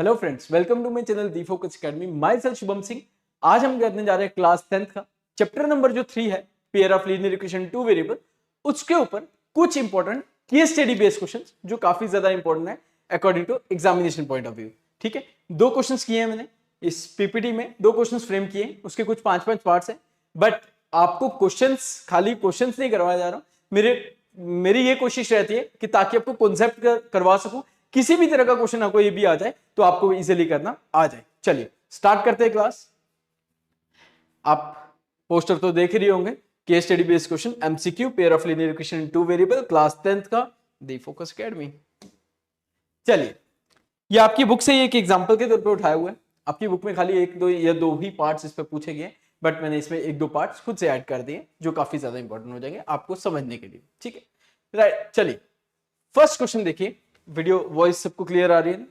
Hello friends, welcome to my channel the Focus Academy. Myself Shubham Singh. आज हम करने जा रहे हैं क्लास 10th का चैप्टर नंबर जो 3 है, pair of linear equation two variable. उसके ऊपर कुछ important case study based questions जो काफी ज्यादा इंपॉर्टेंट है according to examination point of view. ठीक है, दो क्वेश्चंस किए हैं मैंने इस पीपीटी में, दो क्वेश्चंस फ्रेम किए, उसके कुछ 5-5 पार्ट्स हैं। बट आपको क्वेश्चंस, खाली क्वेश्चंस नहीं करवाया जा रहा, मेरी ये कोशिश रहती है कि ताकि आपको कॉन्सेप्ट करवा सकूं, किसी भी तरह का क्वेश्चन आपको ये भी आ जाए तो आपको इजीली करना आ जाए। चलिए स्टार्ट करते हैं क्लास। आप पोस्टर तो देख रही होंगे, case study based question MCQ pair of linear equation in two variable class 10th का दी फोकस एकेडमी। चलिए, ये आपकी बुक से एक एग्जांपल के तौर पे उठाया हुआ है। आपकी बुक में खाली एक दो या दो ही पार्ट्स इस पे पूछे गए, बट मैंने इसमें एक दो पार्ट्स खुद से ऐड कर दिए जो काफी ज्यादा इंपॉर्टेंट हो जाएंगे आपको समझने के लिए। ठीक है, राइट। चलिए फर्स्ट क्वेश्चन देखिए। वीडियो वॉइस सबको क्लियर आ रही है?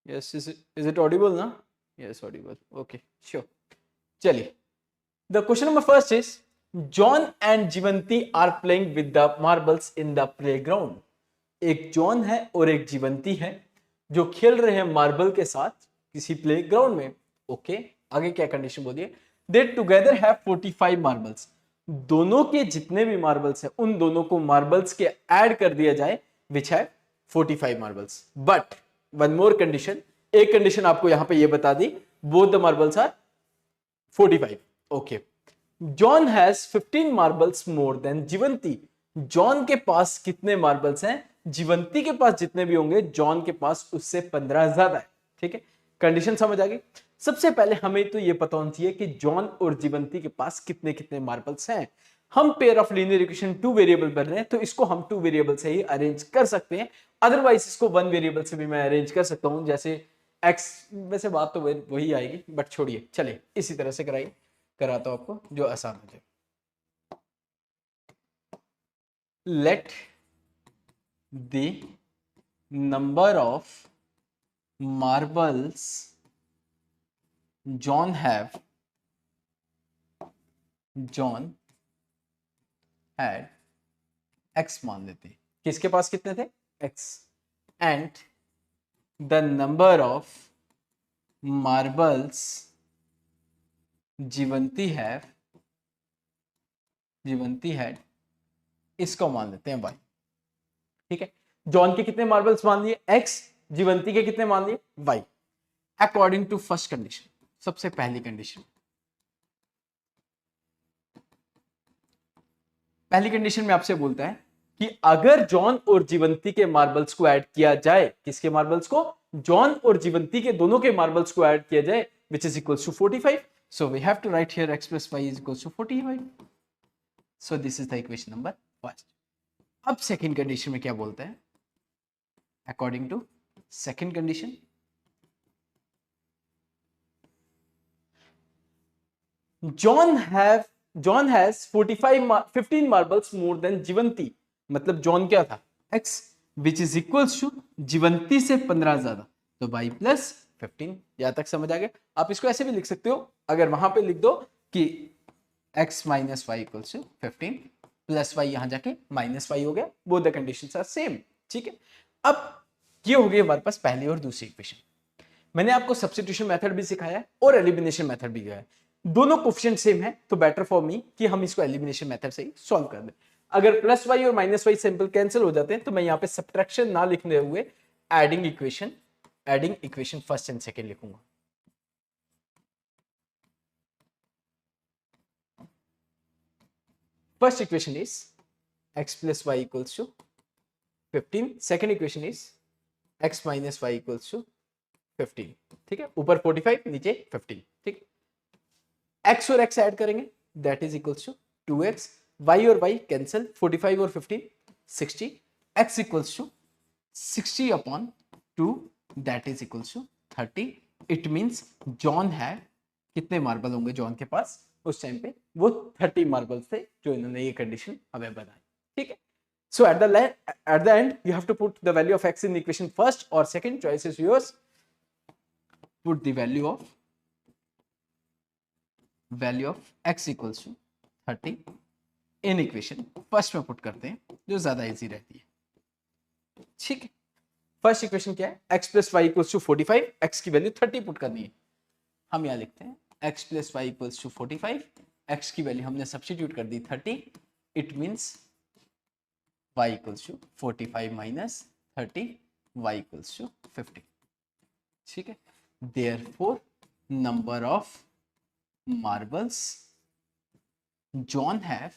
यस, इज इट ऑडिबल ना? Yes audible, okay sure. चलिए, the question number first is John and Jeevanti are playing with the marbles in the playground. एक जॉन है और एक जीवंती है जो खेल रहे हैं मार्बल के साथ किसी प्लेग्राउंड में। ओके, आगे क्या कंडीशन बोलिए? दे टुगेदर हैव 45 मार्बल्स। दोनों के जितने भी मार्बल्स हैं उन दोनों को मार्बल्स के ऐड कर दिया जाए, विच है 45 मार्बल्स। बट वन मोर कंडीशन, एक कंडीशन आपको यहां पे ये बता दी, both the marbles are 45। Okay, John has 15 marbles more than Jeevanti. John के पास कितने मार्बल्स हैं? जीवंती के पास जितने भी होंगे जॉन के पास उससे 15 ज्यादा है। ठीक है, कंडीशन समझ आ गई। सबसे पहले हमें तो यह पता होना चाहिए कि जॉन और जीवंती के पास कितने कितने मार्बल्स हैं। हम pair of linear equation two variable कर रहे हैं तो इसको हम टू वेरिएबल से ही अरेंज कर सकते हैं, अदरवाइज इसको वन वेरिएबल से भी मैं अरेंज कर सकता हूं, जैसे एक्स। वैसे बात तो वही आएगी, बट छोड़िए, चलिए इसी तरह से कराता हूं आपको जो आसान हो जाए। Late the number of marbles John had x मान लेते हैं। किसके पास कितने थे? x। And the number of marbles Jeevanti had, इसको मान लेते हैं y। ठीक है, जॉन के कितने मार्बल्स मान लिए? x। जीवंती के कितने मान लिए? y। According to first condition, सबसे पहली कंडीशन, में आपसे बोलता है कि अगर जॉन और जीवंती के मार्बल्स को ऐड किया जाए, किसके मार्बल्स को? जॉन और जीवंती के दोनों के मार्बल्स को ऐड किया जाए, which is equals to 45। So we have to write here x plus y is equals to 45। So this is the equation number first. अब सेकेंड कंडीशन में क्या बोलता है? According to second condition, John has 15 marbles more than Jeevanti. मतलब John क्या था? x, which is equals to जीवंती से 15 ज्यादा, तो y प्लस 15। यहां तक समझ आ गया? आप इसको ऐसे भी लिख सकते हो, अगर वहां पे लिख दो कि x minus y equals to 15 plus y, यहां जाके माइनस वाई हो गया, both the conditions are same. ठीक है, अब ये हो गई हमारे पास पहली और दूसरी इक्वेशन। मैंने आपको सब्स्टिट्यूशन मेथड भी सिखाया है और एलिमिनेशन मेथड भी दिया है। दोनों कोफिशिएंट सेम है, तो बेटर फॉर मी कि हम इसको एलिमिनेशन मेथड से ही सॉल्व कर दें। अगर प्लस वाई और माइनस वाई सिंपल कैंसिल हो जाते हैं तो मैं यहां पे सब्ट्रैक्शन ना लिखने हुए adding equation first and second लिखूंगा। First equation is x plus y equals to 15। Second equation is x minus y equals to 15। ठीक है, ऊपर 45 नीचे 15। ठीक है, x और x ऐड करेंगे, that is equals to 2x। y और y कैंसिल, 45 और 15 60। x equals to 60 upon 2, that is equals to 30। It means John है, कितने मार्बल होंगे जॉन के पास उस टाइम पे? वो 30 मार्बल थे जो इन्होंने ये कंडीशन हमें बताई। ठीक है, so at the end you have to put the value of x in the equation first or second, choice is yours. Put the value of x equals to 30 in equation first में put करते हैं, जो ज्यादा easy रहती है। ठीक है, first equation क्या है, x plus y equals to 45, x की वैल्यू 30 पुट करनी है। हम यहाँ लिखते हैं x plus y equals to 45, x की वैल्यू हमने सब्स्टिट्यूट कर दी 30, it means y equals to 45 minus 30, y equals to 50। ठीक है, therefore number of marbles John have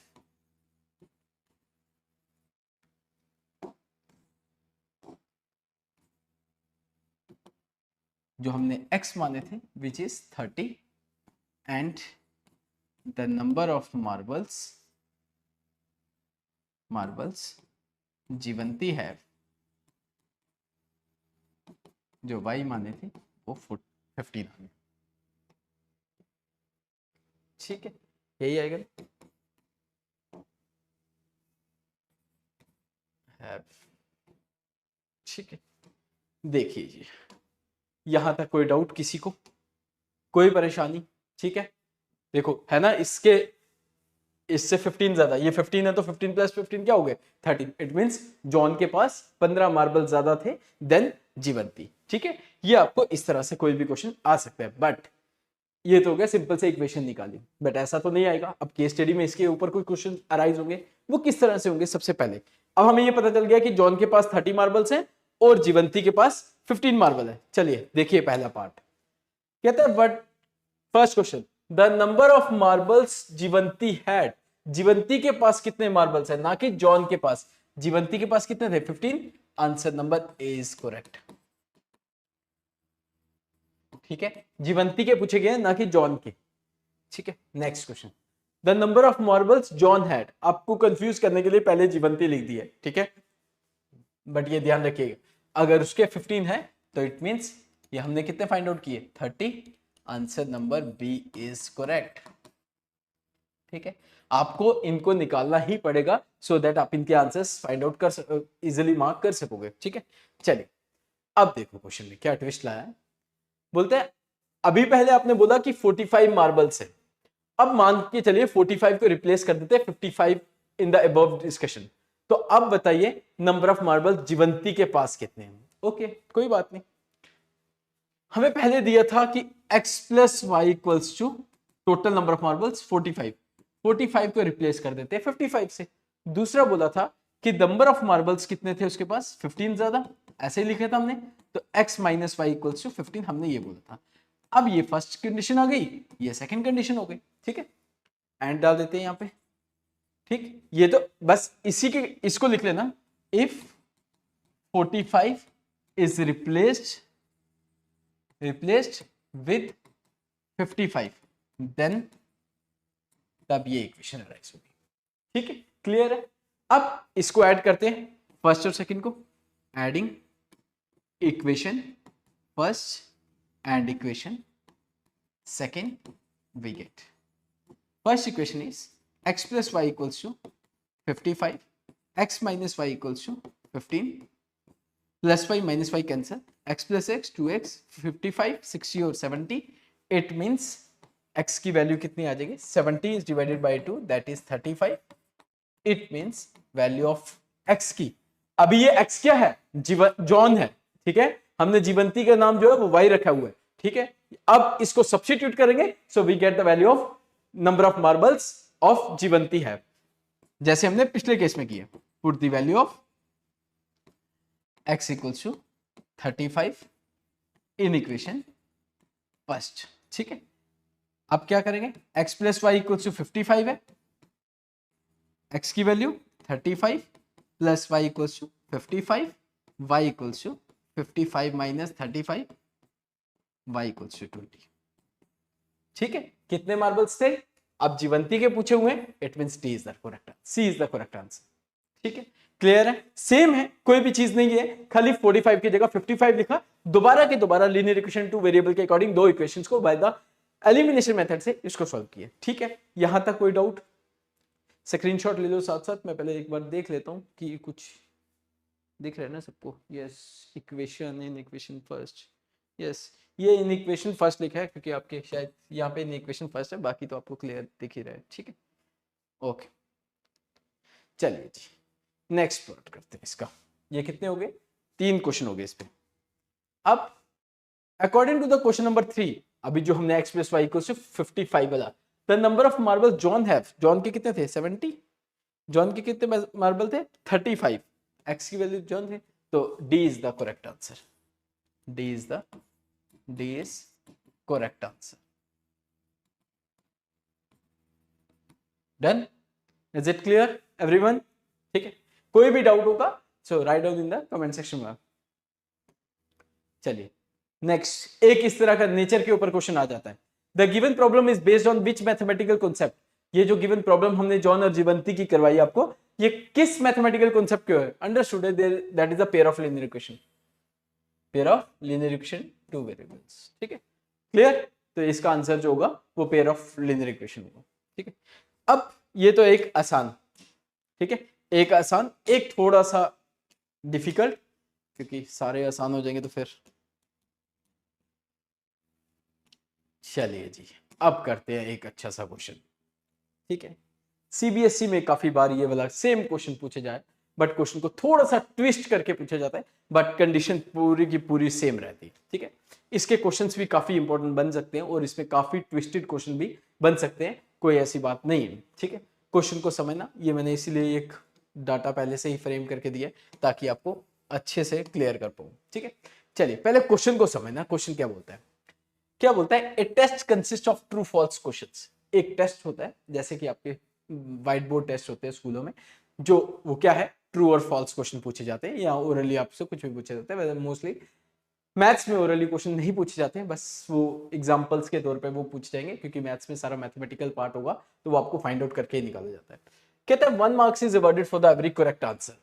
जो हमने x माने थे which is 30 and the number of marbles Jeevanti है जो y माने थे वो 15। ठीक है, यही आएगा। ठीक है, देखिए जी, यहां तक कोई डाउट किसी को, कोई परेशानी? ठीक है, देखो है ना, इससे 15 ज्यादा, ये 15 है तो 15 प्लस 15 क्या हो गए 13। इट मींस जॉन के पास 15 मार्बल ज्यादा थे देन जीवंती। ठीक है, ये आपको इस तरह से कोई भी क्वेश्चन आ सकता है, बट ये तो हो गया सिंपल से इक्वेशन निकाली, बट ऐसा तो नहीं आएगा। अब केस स्टडी में इसके ऊपर कोई क्वेश्चन अराइज होंगे, वो किस तरह से होंगे? सबसे पहले अब हमें ये पता चल गया कि जॉन के पास 30 मार्बल्स हैं और जीवंती के पास 15 मार्बल है। चलिए देखिए पहला पार्ट, कहते हैं but first question, the number of marbles Jeevanti had, Jeevanti के पास कितने मार्बल्स है, ना कि जॉन के पास। जीवंती के पास कितने थे 15, answer number A is correct. ठीक है, जीवंती के पूछे गए ना कि जॉन के। ठीक है, next question, the number of marbles John had, आपको कंफ्यूज करने के लिए पहले जीवंती लिख दी है। ठीक है, बट ये ध्यान रखिएगा अगर उसके 15 है तो इट मींस ये हमने कितने फाइंड आउट किए 30, answer number B is correct. ठीक है, आपको इनको निकालना ही पड़ेगा सो दैट आप इनके आंसर्स फाइंड आउट कर इजिली मार्क कर सकोगे। ठीक है, चलिए अब देखो क्वेश्चन में क्या ट्विस्ट लाया है। बोलते हैं अभी पहले आपने बोला कि 45 मार्बल्स है, अब मान के चलिए 45 को रिप्लेस कर देते हैं 55 इन द अबव डिस्कशन। तो अब बताइए नंबर ऑफ मार्बल जीवंती के पास कितने हैं? ओके, कोई बात नहीं, हमें पहले दिया था कि x plus y equals to total number of marbles 45, 45 को रिप्लेस कर देते हैं 55 से। दूसरा बोला था कि नंबर ऑफ मार्बल्स कितने थे उसके पास 15 ज्यादा, ऐसे ही लिखा था हमने, तो x minus y equals to 15 हमने ये बोला था। अब ये फर्स्ट कंडीशन आ गई, ये सेकंड कंडीशन हो गई। ठीक है, एंड डाल देते हैं यहाँ पे। ठीक, ये तो बस इसी के, इसको लिख लेना, if 45 is replaced with 55 then तब ये इक्वेशन अराइज होगी। ठीक है, क्लियर है। अब इसको ऐड करते हैं फर्स्ट और सेकंड को, adding equation first and equation second, we get first equation is x plus y equals to 55, x minus y equals to 15, plus y minus y cancel, x plus x 2x, 55 60 और 70, it means x की value कितनी आ जाएगी 70 is divided by 2 that is 35, it means value of x की, अभी ये x क्या है John है। ठीक है, हमने जीवंती का नाम जो है वो y रखा हुआ है। ठीक है, अब इसको सब्स्टिट्यूट करेंगे so we get the value of number of marbles of Jeevanti है, जैसे हमने पिछले केस में किया। Put the value of x equals to 35 in equation first. ठीक है, अब क्या करेंगे, x plus y equals to 55 है, x की वैल्यू 35 plus y equals to 55, y equals to 55 minus 35, y equals to 20। ठीक है, कितने मार्बल्स थे? अब जीवंती के पूछे हुए, it means D is the correct answer, C is the correct answer. ठीक है, क्लियर है, सेम है, कोई भी चीज नहीं है, खाली 45 की जगह 55 लिखा, दोबारा के दोबारा लीनियर इक्वेशन टू वेरिएबल के अकॉर्डिंग दो इक्वेशंस को बाय द एलिमिनेशन मेथड से इसको सॉल्व किया। ठीक है, यहां तक कोई डाउट? स्क्रीनशॉट ले लो साथ साथ, मैं पहले एक बार देख लेता हूं कि कुछ दिख रहा है ना सबको। Yes, equation in equation first, yes ये इन इक्वेशन फर्स्ट लिखा है क्योंकि आपके शायद यहाँ पे इन इक्वेशन फर्स्ट है, बाकी तो आपको क्लियर दिख ही रहा है। ठीक है, ओके चलिए जी नेक्स्ट प्लॉट करते हैं इसका। ये कितने हो गए 3 क्वेश्चन हो गए इस पे। अब according to the question number 3, अभी जो हमने x + y = 55 वाला, the number of marble John have, John के कितने थे 70, जॉन के कितने मार्बल थे 35, x की वैल्यू जॉन थे, तो D is the correct answer, D is correct answer. Done, is it clear everyone? ठीक है, कोई भी डाउट होगा so write down in the comment section में। चलिए नेक्स्ट, एक इस तरह का नेचर के ऊपर क्वेश्चन आ जाता है। The given problem is based on which mathematical concept, ये जो गिवन प्रॉब्लम हमने जॉन और जीवंती की करवाई आपको, ये किस मैथमेटिकल कॉन्सेप्ट के है? Understood, that is a pair of linear equation, pair of linear equation two variables. ठीक है, क्लियर? तो इसका आंसर जो होगा वो पेयर ऑफ लीनियर इक्वेशन होगा। ठीक है, अब ये तो एक आसान, ठीक है, एक आसान, एक थोड़ा सा डिफिकल्ट, क्योंकि सारे आसान हो जाएंगे तो फिर। चलिए जी, अब करते हैं एक अच्छा सा क्वेश्चन। ठीक है, सीबीएसई में काफी बार ये वाला सेम क्वेश्चन पूछे जाए, बट क्वेश्चन को थोड़ा सा ट्विस्ट करके पूछा जाता है, बट कंडीशन पूरी की पूरी सेम रहती है। ठीक है, इसके क्वेश्चंस भी काफी इंपॉर्टेंट बन सकते हैं और इसमें काफी ट्विस्टेड क्वेश्चन भी बन सकते हैं, कोई ऐसी बात नहीं है। ठीक है, क्वेश्चन को समझना, ये मैंने इसीलिए एक डाटा पहले से ही फ्रेम करके दिया ताकि आपको अच्छे से क्लियर कर पाऊँ। ठीक है, चलिए पहले क्वेश्चन को समझना, क्वेश्चन क्या बोलता है, क्या बोलता है, a test consist of true false questions. एक टेस्ट होता है, जैसे कि आपके व्हाइट बोर्ड टेस्ट होते हैं स्कूलों में, जो वो क्या है, ट्रू और फॉल्स क्वेश्चन पूछे जाते हैं, या ओरली आपसे कुछ भी पूछे जाते हैं। मोस्टली मैथ्स में ओरली क्वेश्चन नहीं पूछे जाते हैं, बस वो एग्जांपल्स के तौर पे वो पूछ जाएंगे, क्योंकि मैथ्स में सारा मैथमेटिकल पार्ट होगा, तो वो आपको फाइंड आउट करके ही निकाला जाता है। कहता है 1 marks is awarded for the every correct answer.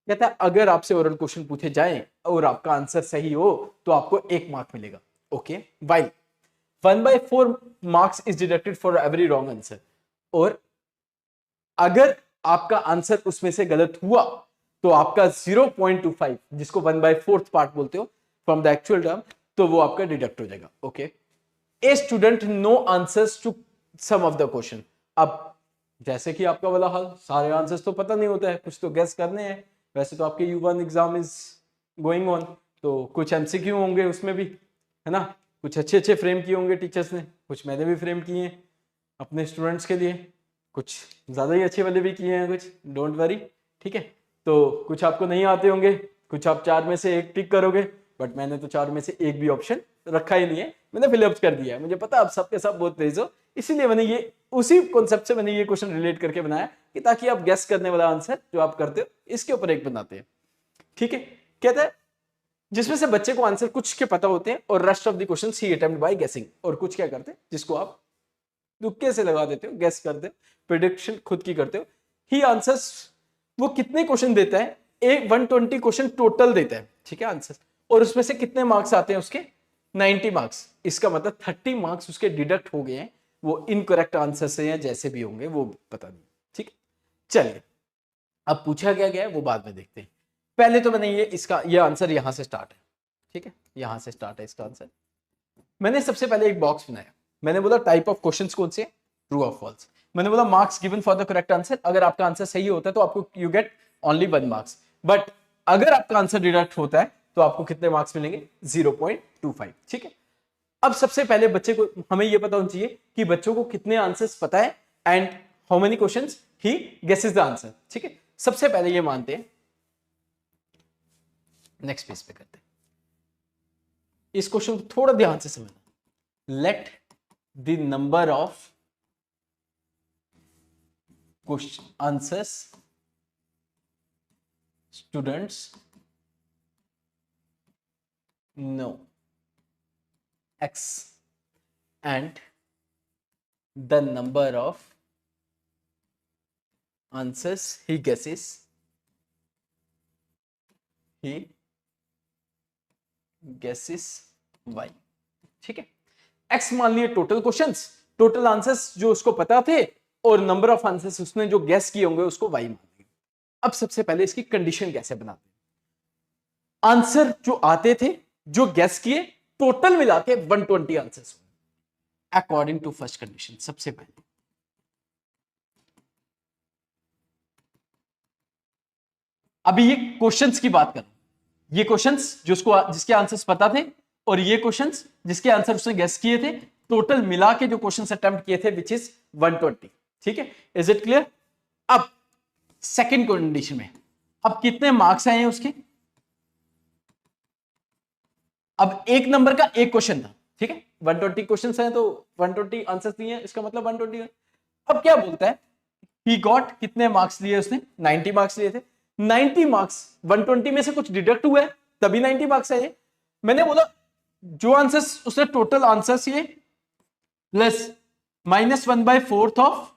कहता है अगर आपसे ओरल क्वेश्चन पूछे जाए और आपका आंसर सही हो तो आपको 1 मार्क मिलेगा। Okay, while 1/4 marks is deducted for every wrong answer. और अगर आपका आंसर उसमें से गलत हुआ तो आपका 0.25, जिसको 1/4 पार्ट बोलते हो फ्रॉम द एक्चुअल टर्म, तो वो आपका डिडक्ट हो जाएगा। Okay, a student know answers to some of the question. अब जैसे कि आपका वाला हाल, सारे आंसर्स तो पता नहीं होता है, कुछ तो गेस करने हैं। वैसे तो आपके U1 exam is going on, तो कुछ एमसीक्यू होंगे उसमें भी, है ना, कुछ अच्छे अच्छे फ्रेम किए होंगे टीचर्स ने, कुछ मैंने भी फ्रेम किए हैं अपने स्टूडेंट्स के लिए, कुछ ज़्यादा ही अच्छे वाले भी किए हैं, कुछ डोंट वरी। ठीक है, तो कुछ आपको नहीं आते होंगे, कुछ आप 4 में से 1 टिक करोगे, बट मैंने तो 4 में से 1 भी ऑप्शन रखा ही नहीं है, मैंने फिलअप कर दिया है। मुझे पता आप सबके सब बहुत तेज हो, इसीलिए मैंने ये उसी कॉन्सेप्ट से मैंने ये क्वेश्चन रिलेट करके बनाया, कि ताकि आप गेस करने वाला आंसर जो आप करते हो इसके ऊपर एक बनाते हैं। ठीक है, कहता है जिसमें से बच्चे को आंसर कुछ के पता होते हैं और rest of the questions he attempt bye गेसिंग, और कुछ क्या करते हैं जिसको आप तुक्के से लगा देते हो, गेस करते हो, प्रेडिक्शन खुद की करते हो। ही आंसर्स, वो कितने क्वेश्चन देता है, एक 120 क्वेश्चन टोटल देता है। ठीक है, आंसर, और उसमें से कितने मार्क्स आते हैं उसके 90 मार्क्स। इसका मतलब 30 मार्क्स उसके डिडक्ट हो गए हैं, वो इनकरेक्ट आंसर से या जैसे भी होंगे वो पता नहीं। ठीक है, चलिए अब पूछा क्या गया है वो बाद में देखते हैं। पहले तो मैंने ये आंसर यहां से स्टार्ट है। ठीक है, यहां से स्टार्ट है इसका आंसर। मैंने सबसे पहले एक बॉक्स बनाया, मैंने बोला टाइप ऑफ क्वेश्चंस कौन से, ट्रू और फॉल्स। मैंने बोला marks given for the correct answer, अगर आपका आंसर सही होता है तो आपको you get only 1 marks, but अगर आपका आंसर डिडक्ट होता है तो आपको कितने मार्क्स मिलेंगे, 0.25। ठीक है, अब सबसे पहले बच्चे को हमें यह पता होना चाहिए कि बच्चों को कितने आंसर्स पता है and how many questions he guesses the answer. ठीक है, सबसे पहले ये मानते हैं, नेक्स्ट पेज पे करते हैं। इस क्वेश्चन को थोड़ा ध्यान से समझना। Let the number of question answers students know x and the number of answers he guesses y। ठीक है, x मान लिए टोटल क्वेश्चंस, टोटल आंसर्स जो उसको पता थे, और नंबर ऑफ आंसर्स उसने जो गेस किए होंगे उसको y मान लिया। अब सबसे पहले इसकी कंडीशन कैसे बनाते हैं, आंसर जो आते थे, जो गेस किए, टोटल मिला के 120 answers according to first condition. सबसे पहले अभी ये क्वेश्चंस की बात कर, ये क्वेश्चंस जिसके आंसर्स पता थे और ये क्वेश्चंस जिसके आंसर उसने गेस किए थे, टोटल मिला के जो क्वेश्चंस अटेम्प्ट किए थे विच इज 120। ठीक है, इज इट क्लियर? अब सेकंड कंडीशन में अब कितने मार्क्स आए हैं उसके? अब एक नंबर का एक क्वेश्चन था, ठीक है, 120 क्वेश्चंस हैं तो 120 आंसर्स दिए हैं, इसका मतलब 120 है। अब क्या बोलता है, ही गॉट, कितने मार्क्स लिए उसने? 90 मार्क्स लिए थे। 90 मार्क्स 120 में से कुछ डिडक्ट हुआ है तभी 90 मार्क्स आए। मैंने बोला जो आंसर्स उसने टोटल आंसर्स ये प्लस -1/4 ऑफ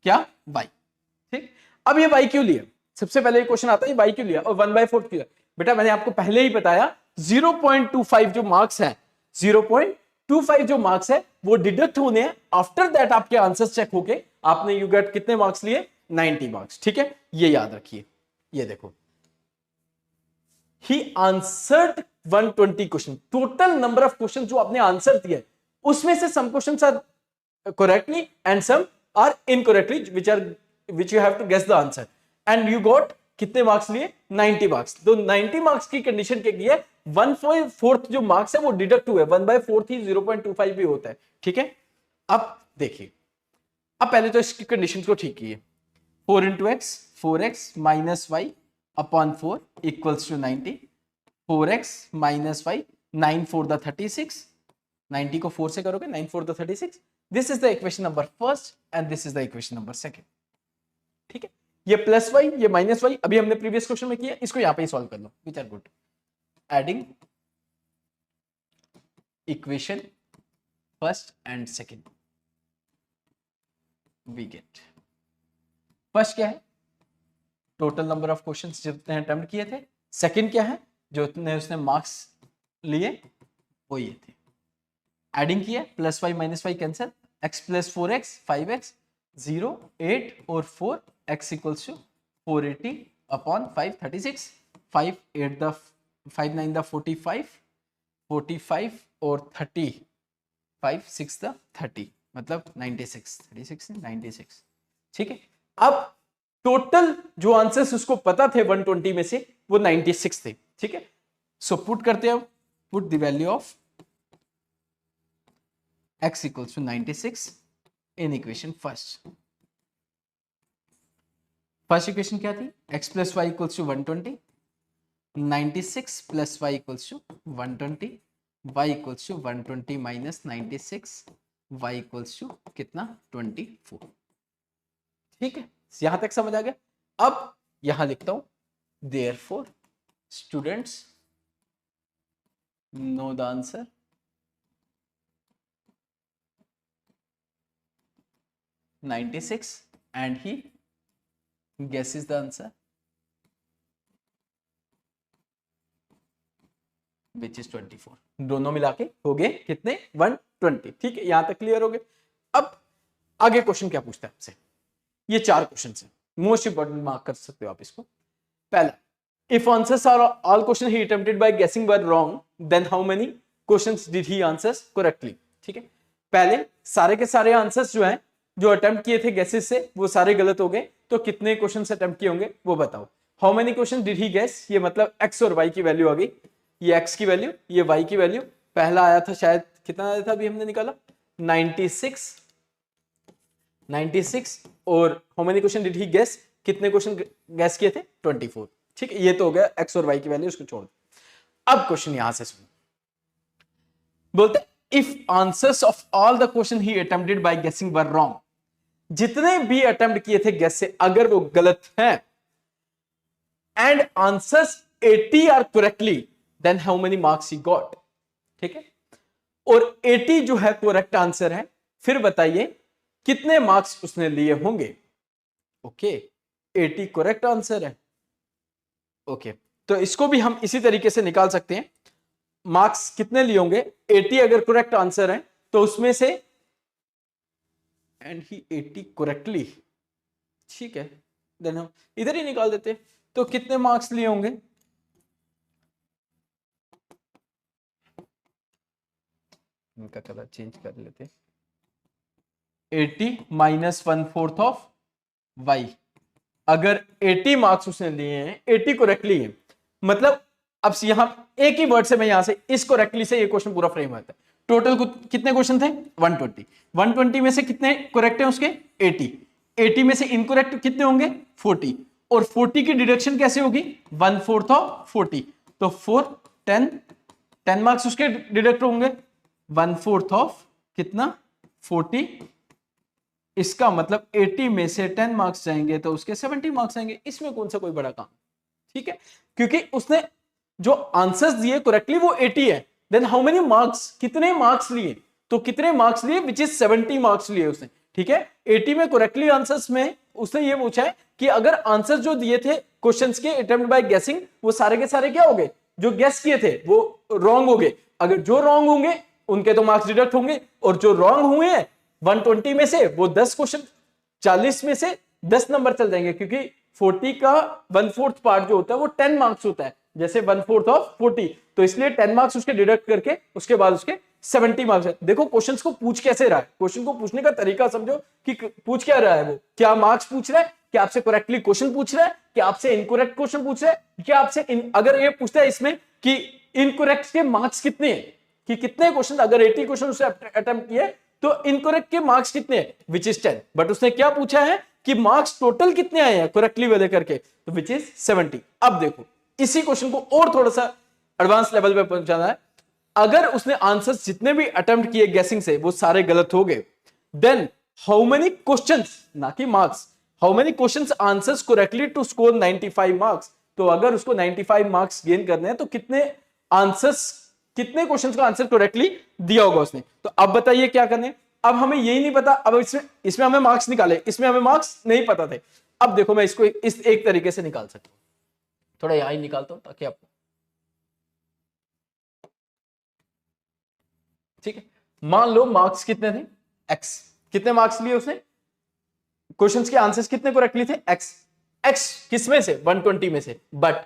क्या y। ठीक, अब ये y क्यों लिया? सबसे पहले क्वेश्चन आता है y क्यों लिया और 1/4 क्यों? बेटा मैंने आपको पहले ही बताया 0.25 जो मार्क्स है, 0.25 जो मार्क्स है वो डिडक्ट होने हैं। आफ्टर दैट आपके आंसर्स चेक होके आपने यू गेट कितने मार्क्स लिए? 90 मार्क्स। ठीक है, ये याद रखिए। ये देखो, he answered 120 question, total number of question जो आपने आंसर दिया उसमें से some questions are correctly and some are incorrectly which you have to guess the answer and you got कितने मार्क्स लिए? 90 मार्क्स। तो 90 मार्क्स की कंडीशन के लिए 1/4 जो मार्क्स है वो डिडक्ट हुए, 1/4 ही 0.25 भी होता है। ठीक है, अब देखिए, अब पहले तो इसकी कंडीशन को ठीक कीजिए। 4 into x 4x minus y upon 4 equals to 90, 4x minus y 9 4 the 36, 90 को 4 से करोगे 9 4 the 36। This is the equation number first and this is the equation number second. ठीक है, ये प्लस वाई ये माइनस वाई अभी हमने प्रीवियस क्वेश्चन में किया, इसको यहां पे ही सॉल्व कर लो, which are good. Adding equation first and second, we get first क्या है? टोटल नंबर ऑफ क्वेश्चंस जितने अटेम्प्ट किए थे। सेकंड क्या है? जो उसने मार्क्स लिए वो ये थे। एडिंग किया, plus y minus y cancel, x plus 4x 5x 0 8 और 4 x इक्वल्स टू 480 अपॉन 5 36, 5 8 द 5 9 द 45 45 और 30 5 6 द 30 मतलब 96 36 96। ठीक है, अब टोटल जो आंसर्स उसको पता थे 120 में से वो 96 थे। ठीक है, सो पुट करते हैं, put the value of x equals to 96 in equation first। First equation क्या थी? x plus y equals to 120, 96 plus y equals to 120, y equals to 120 minus 96, y equals to कितना? 24। ठीक है, यहां तक समझ आ गया? अब यहां लिखता हूं, therefore students know the answer (96) and he guesses the answer which is 24। दोनों मिला के हो गए कितने? 120। ठीक है, यहां तक क्लियर हो गए। अब आगे क्वेश्चन क्या पूछता है आपसे? ये 4 क्वेश्चन है, मोस्ट इंपॉर्टेंट, मार्क कर सकते हो आप इसको। पहला, if answers are all question he attempted by guessing were wrong then how many questions did he answers correctly. ठीक है, पहले सारे के सारे आंसर्स जो हैं जो अटेम्प्ट किए थे गेसेस से वो सारे गलत हो गए, तो कितने क्वेश्चन अटेम्प्ट किए होंगे वो बताओ। How many question did he guess, ये मतलब x और y की वैल्यू आ गई, ये x की वैल्यू ये y की वैल्यू। पहला आया था शायद, कितना आया था अभी हमने निकाला? 96 और how many question did he guess, कितने क्वेश्चन गेस किए थे? 24। ठीक है, ये तो हो गया x और y की वैल्यू, उसको छोड़ दो। अब क्वेश्चन यहां से सुनो, बोलते if answers of all the question he attempted by guessing were wrong, जितने भी अटेम्प्ट किए थे गेस से अगर वो गलत हैं, and answers 80 are correctly then how many marks he got. ठीक है, और 80 जो है करेक्ट आंसर है, फिर बताइए कितने मार्क्स उसने लिए होंगे। ओके, 80 करेक्ट आंसर है। ओके, तो इसको भी हम इसी तरीके से निकाल सकते हैं, मार्क्स कितने लिए होंगे? 80 अगर करेक्ट आंसर है तो उसमें से एंड ही 80 करेक्टली, ठीक है, देन हम इधर ही निकाल देते, तो कितने मार्क्स लिए होंगे? इनका कलर चेंज कर लेते, 80 माइनस 1/4 ऑफ y। अगर 80 मार्क्स उसने लिए हैं, 80 करेक्टली है, मतलब अब यहाँ एक ही वर्ड से मैं यहां से इस करेक्टली से ये क्वेश्चन पूरा फ्रेम होता है। टोटल कितने क्वेश्चन थे 120, 120 में से कितने करेक्ट है उसके 80, 80 में से इनकरेक्ट कितने होंगे 40, और 40 की डिडक्शन कैसे होगी 1/4 ऑफ 40, तो 4 10 10 मार्क्स उसके डिडक्ट होंगे 1/4 ऑफ कितना 40, इसका मतलब 80 में से 10 मार्क्स जाएंगे तो उसके 70 मार्क्स आएंगे। इसमें कौन सा कोई बड़ा काम, ठीक है, क्योंकि उसने जो आंसर्स दिए करेक्टली वो 80 है, देन हाउ मेनी मार्क्स, कितने मार्क्स लिए, तो कितने मार्क्स लिए विच इज 70 मार्क्स लिए उसने, ठीक है। 80 में करेक्टली आंसर्स में उसने ये पूछा है कि अगर आंसर्स जो दिए थे क्वेश्चंस के अटेम्प्ट बाय गेसिंग वो सारे के सारे क्या हो गए, जो गेस किए थे वो रॉन्ग हो गए, अगर जो रॉन्ग होंगे उनके तो मार्क्स डिडक्ट होंगे, और जो रॉन्ग हुए हैं 120 में से वो 10 क्वेश्चन 40 में से 10 नंबर चल जाएंगे, क्योंकि 40 का 1/4 पार्ट जो होता है वो 10 मार्क्स होता है, जैसे 1/4 ऑफ 40, तो इसलिए 10 मार्क्स उसके डिडक्ट करके उसके बाद उसके 70 मार्क्स है। देखो क्वेश्चंस को पूछ कैसे रहा है, क्वेश्चन को पूछने का तरीका समझो कि पूछ क्या रहा है, वो क्या मार्क्स पूछ रहा है, क्या आपसे करेक्टली क्वेश्चन पूछ रहा है, क्या आपसे इनकरेक्ट क्वेश्चन पूछ रहा है, क्या आपसे अगर ये पूछता है इसमें कि इनकरेक्ट के मार्क्स कितने हैं, कि कितने क्वेश्चन, अगर 80 क्वेश्चन उसने अटेम्प्ट किए तो इनकरेक्ट के मार्क्स कितने हैं, विच इज 10, बट उसने क्या पूछा है कि मार्क्स टोटल कितने आए हैं करेक्टली वाले करके, तो विच इज 70। अब देखो इसी क्वेश्चन को और थोड़ा सा एडवांस लेवल पे पहुंचाना है, अगर उसने आंसर्स जितने भी अटेम्प्ट किए गेसिंग से वो सारे गलत हो गए, देन हाउ मेनी क्वेश्चंस, ना कि marks, how many questions answers correctly to score 95 marks, तो अगर उसको 95 मार्क्स गेन करने हैं तो कितने आंसर्स, कितने क्वेश्चंस का आंसर करेक्टली दिया होगा उसने। तो अब बताइए क्या करने, अब हमें यही नहीं पता, अब इसमें हमें मार्क्स निकाले, इसमें हमें मार्क्स नहीं पता थे। अब देखो मैं इसको इस एक तरीके से निकाल सकता हूं, थोड़ा यहां ही निकालता हूं ताकि आपको, ठीक है। मान लो मार्क्स कितने थे x, कितने मार्क्स लिए उसने, क्वेश्चंस के आंसर्स कितने करेक्टली थे x, x किसमें से 120 में से, बट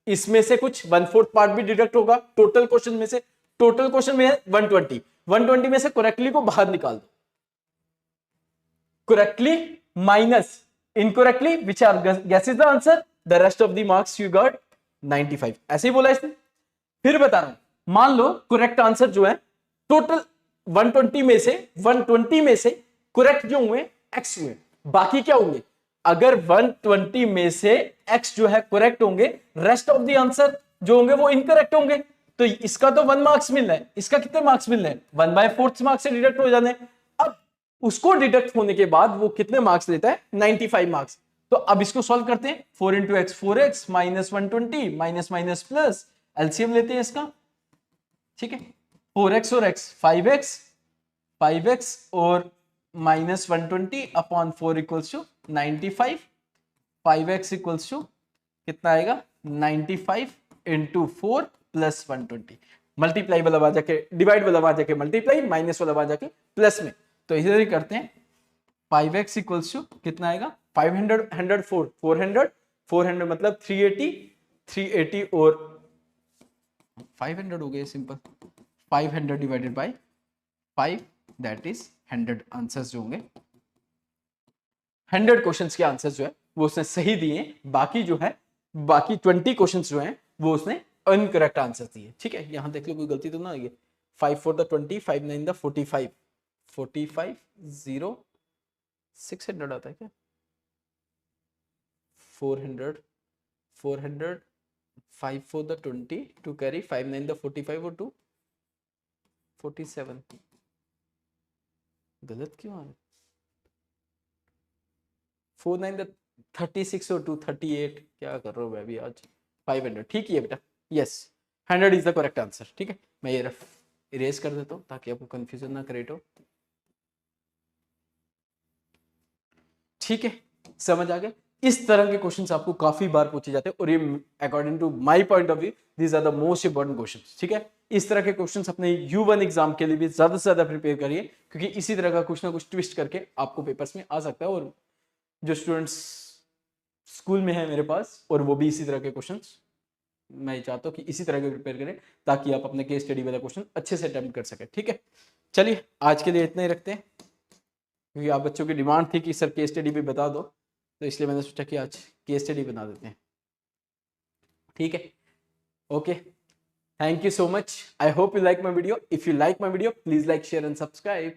इसमें से कुछ 1/4 पार्ट भी डिडक्ट होगा टोटल क्वेश्चन में से, टोटल क्वेश्चन में है 120, 120 में से करेक्टली को बाहर निकाल दो, correctly minus incorrectly which are guess is the answer, the rest of the marks you got 95, ऐसे ही बोला इसने। फिर बता रहा हूं, मान लो करेक्ट आंसर जो है टोटल 120 में से, 120 में से करेक्ट जो हुए x हुए, बाकी क्या होंगे, अगर 120 में से x जो है करेक्ट होंगे, रेस्ट ऑफ द आंसर जो होंगे वो इनकरेक्ट होंगे, तो इसका तो 1 मार्क्स मिल रहा है, इसका कितने मार्क्स मिल रहे हैं 1/4 मार्क्स से डिडक्ट हो जाने। अब उसको डिडक्ट होने के बाद वो कितने मार्क्स लेता है 95 मार्क्स। तो अब इसको सॉल्व करते हैं, 4 into x 4x minus 120 minus minus plus, LCM लेते हैं इसका, ठीक है, 4x और x 5x, 5x और minus 120 upon 4 equals to 95, 5x equals to कितना आएगा 95 इंटू 4 प्लस 120, मल्टीप्लाई वाला आ जाके डिवाइड वाला आ जाके मल्टीप्लाई, माइनस वाला आ जाके प्लस में, तो इधर ही करते हैं 5x इक्वल्स टू कितना आएगा 500 104 400 400 मतलब 380 380 और 500 हो गए simple, 500 divided by 5 that is 100 answers जो होंगे, 100 क्वेश्चंस के आंसर्स जो है वो उसने सही दिए, बाकी जो है बाकी 20 क्वेश्चंस जो हैं वो उसने इनकरेक्ट आंसर दिए, ठीक है। यहां देख लो कोई गलती तो ना आई है, 5 4 द 20 5 9 द 45 45 0 600 आता है क्या, 400 400 5 4 द 20 टू कैरी 5 9 द 45 और 2 47, गलत क्यों आ रहा है, 4 9 द 36 और 2 38, क्या कर रहा हूँ मैं अभी आज, 500 ठीक ही है बेटा, yes 100 is the correct answer, ठीक है। मैं ये रफ इरेज कर देता हूँ ताकि आपको कंफ्यूजन ना क्रिएट हो, ठीक है, समझ आ गए। इस तरह के क्वेश्चंस आपको काफी बार पूछे जाते हैं और ये according to my point of view these are the most important questions, ठीक है। इस तरह के क्वेश्चंस अपने U1 एग्जाम के लिए भी ज्यादा से ज्यादा प्रिपेयर करिए, क्योंकि इसी तरह का कुछ ना कुछ ट्विस्ट करके आपको पेपर्स में आ सकता है, और जो स्टूडेंट्स स्कूल में है मेरे पास और वो भी इसी तरह के क्वेश्चंस, मैं चाहता हूँ कि इसी तरह के प्रिपेयर करें ताकि आप अपने केस स्टडी वाला क्वेश्चन अच्छे से अटेम्प्ट कर सके, ठीक है। चलिए आज के लिए इतना ही रखते हैं, क्योंकि आप बच्चों की डिमांड थी कि सर केस स्टडी भी बता दो, तो इसलिए मैंने सोचा कि आज केस स्टडी बना देते हैं, ठीक है। Okay, thank you so much. I hope you like my video. If you like my video, please like, share and subscribe.